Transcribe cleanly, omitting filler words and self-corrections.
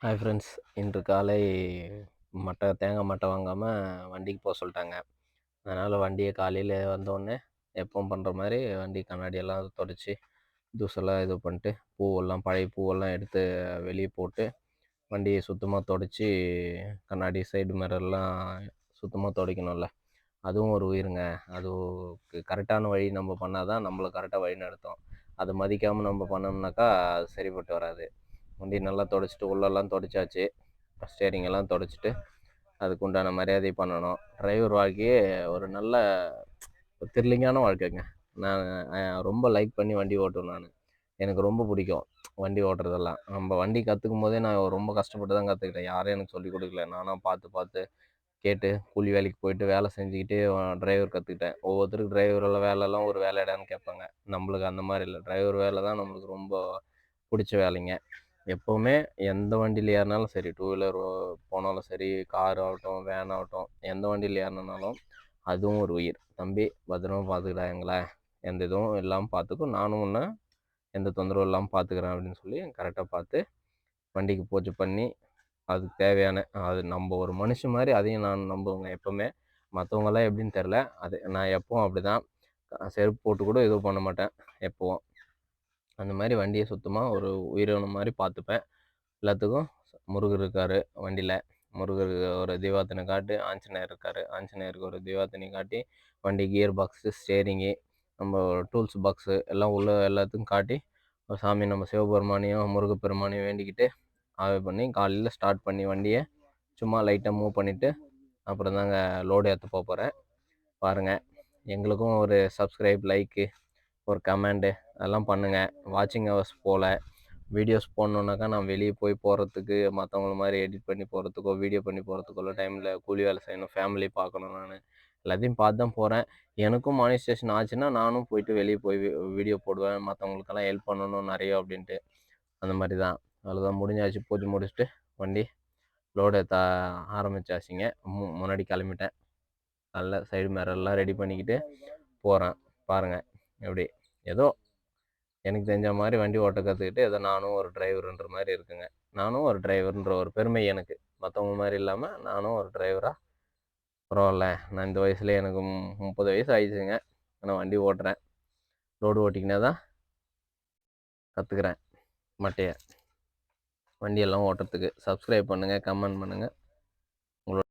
Hi friends. இன்று காலை தேங்காய் மட்டை வாங்காமல் வண்டிக்கு போக சொல்லிட்டாங்க. அதனால் வண்டியை காலையில் வந்தோடனே எப்பவும் பண்ணுற மாதிரி வண்டி கண்ணாடியெல்லாம் தொடச்சி தூசெல்லாம் இது பண்ணிட்டு பழைய பூவெல்லாம் எடுத்து வெளியே போட்டு வண்டியை சுத்தமாக தொடச்சி கண்ணாடி சைடு மிரர்லாம் சுத்தமாக துடைக்கணும்ல. அதுவும் ஒரு உயிருங்க. அதுக்கு கரெக்டான வழி நம்ம பண்ணால் தான் நம்மளை கரெக்டாக வழி நடத்தும். அதை மதிக்காமல் நம்ம பண்ணோம்னாக்கா அது சரிப்பட்டு வராது. வண்டி நல்லா தொடச்சிட்டு உள்ளெல்லாம் தொடச்சாச்சு. ஸ்டேரிங் எல்லாம் தொடச்சிட்டு அதுக்கு உண்டான மரியாதை பண்ணணும். டிரைவர் வாழ்க்கையே ஒரு நல்ல த்ரில்லிங்கான வாழ்க்கைங்க. நான் ரொம்ப லைக் பண்ணி வண்டி ஓட்டுவேன் நான். எனக்கு ரொம்ப பிடிக்கும் வண்டி ஓட்டுறதெல்லாம். நம்ம வண்டி கற்றுக்கும் போதே நான் ரொம்ப கஷ்டப்பட்டு தான் கற்றுக்கிட்டேன். யாரும் எனக்கு சொல்லிக் கொடுக்கல. நானாக பார்த்து பார்த்து கேட்டு கூலி வேலைக்கு போயிட்டு வேலை செஞ்சுக்கிட்டே டிரைவர் கற்றுக்கிட்டேன். ஒவ்வொருத்தருக்கு டிரைவரெல்லாம் வேலைலாம் ஒரு வேலைடான்னு கேட்பாங்க. நம்மளுக்கு அந்த மாதிரி இல்லை. டிரைவர் வேலை தான் நம்மளுக்கு ரொம்ப பிடிச்ச வேலைங்க. எப்போவுமே எந்த வண்டியில் ஏறினாலும் சரி, டூ வீலர் போனாலும் சரி, கார் ஆகட்டும், வேன் ஆகட்டும், எந்த வண்டியில் ஏறினாலும் அதுவும் ஒரு உயிர். தம்பி பத்திரமா பார்த்துக்கிடா எங்களை, எந்த இதுவும் இல்லாமல் பார்த்துக்கும், நானும் ஒன்று எந்த தொந்தரவும் இல்லாமல் பார்த்துக்கிறேன் அப்படின்னு சொல்லி கரெக்டாக பார்த்து வண்டிக்கு பூஜை பண்ணி அதுக்கு தேவையான அது நம்ம ஒரு மனுஷன் மாதிரி அதையும் நான் நம்புவேங்க எப்போவுமே. மற்றவங்களாம் எப்படின்னு தெரில, அது நான் எப்பவும் அப்படி தான். செருப்பு போட்டு கூட எதுவும் பண்ண மாட்டேன் எப்போவும். அந்த மாதிரி வண்டியை சுத்தமாக ஒரு உயிரினம் மாதிரி பார்த்துப்பேன். எல்லாத்துக்கும் முருகர் இருக்கார் வண்டியில். முருகர் ஒரு தீபார்த்தனை காட்டி, ஆஞ்சநேயர் இருக்கார், ஆஞ்சநேயருக்கு ஒரு தீபார்த்தனை காட்டி வண்டி கியர் பாக்ஸு, ஸ்டேரிங்கு, நம்ம டூல்ஸ் பாக்ஸு எல்லாம் உள்ள எல்லாத்துக்கும் காட்டி ஒரு சாமி நம்ம சிவபெருமானையும் முருகப்பெருமானையும் வேண்டிக்கிட்டு ஆவே பண்ணி காலையில் ஸ்டார்ட் பண்ணி வண்டியை சும்மா லைட்டாக மூவ் பண்ணிவிட்டு அப்புறம் தாங்க லோடு ஏற்ற போகிறேன். பாருங்கள், எங்களுக்கும் ஒரு சப்ஸ்கிரைப், லைக்கு, ஒரு கமெண்டு அதெல்லாம் பண்ணுங்கள். வாட்சிங் ஹவர்ஸ் போல் வீடியோஸ் போடணுன்னாக்கா நான் வெளியே போய் போகிறதுக்கு மற்றவங்கள மாதிரி எடிட் பண்ணி போகிறதுக்கோ வீடியோ பண்ணி போகிறதுக்கோ டைமில் கூலி வேலை செய்யணும், ஃபேமிலி பார்க்கணும். நான் எல்லாத்தையும் பார்த்து தான் போகிறேன். எனக்கும் மானிஸ்டேஷன் ஆச்சுன்னா நானும் போயிட்டு வெளியே போய் வீடியோ போடுவேன், மற்றவங்களுக்கெல்லாம் ஹெல்ப் பண்ணணும் நிறைய அப்படின்ட்டு. அந்த மாதிரி தான். அவ்வளோதான், முடிஞ்சாச்சு. பூஜை முடிச்சுட்டு வண்டி லோடு ஏற்ற ஆரம்பிச்சாச்சுங்க. முன்னாடி கிளம்பிட்டேன். நல்ல சைடு மிரர்லாம் ரெடி பண்ணிக்கிட்டு போகிறேன். பாருங்கள் எப்படி ஏதோ எனக்கு தெரிஞ்ச மாதிரி வண்டி ஓட்ட கற்றுக்கிட்டு ஏதோ நானும் ஒரு டிரைவருன்ற மாதிரி இருக்குங்க. நானும் ஒரு டிரைவருன்ற ஒரு பெருமை எனக்கு. மற்றவங்க மாதிரி இல்லாமல் நானும் ஒரு டிரைவராக பரவாயில்ல. நான் இந்த வயசுல எனக்கு 30 வயசு ஆயிடுச்சுங்க. ஆனால் வண்டி ஓட்டுறேன். ரோடு ஓட்டிக்கினே தான் கற்றுக்குறேன் மட்டையை. வண்டியெல்லாம் ஓட்டுறதுக்கு சப்ஸ்கிரைப் பண்ணுங்கள், கமெண்ட் பண்ணுங்கள்.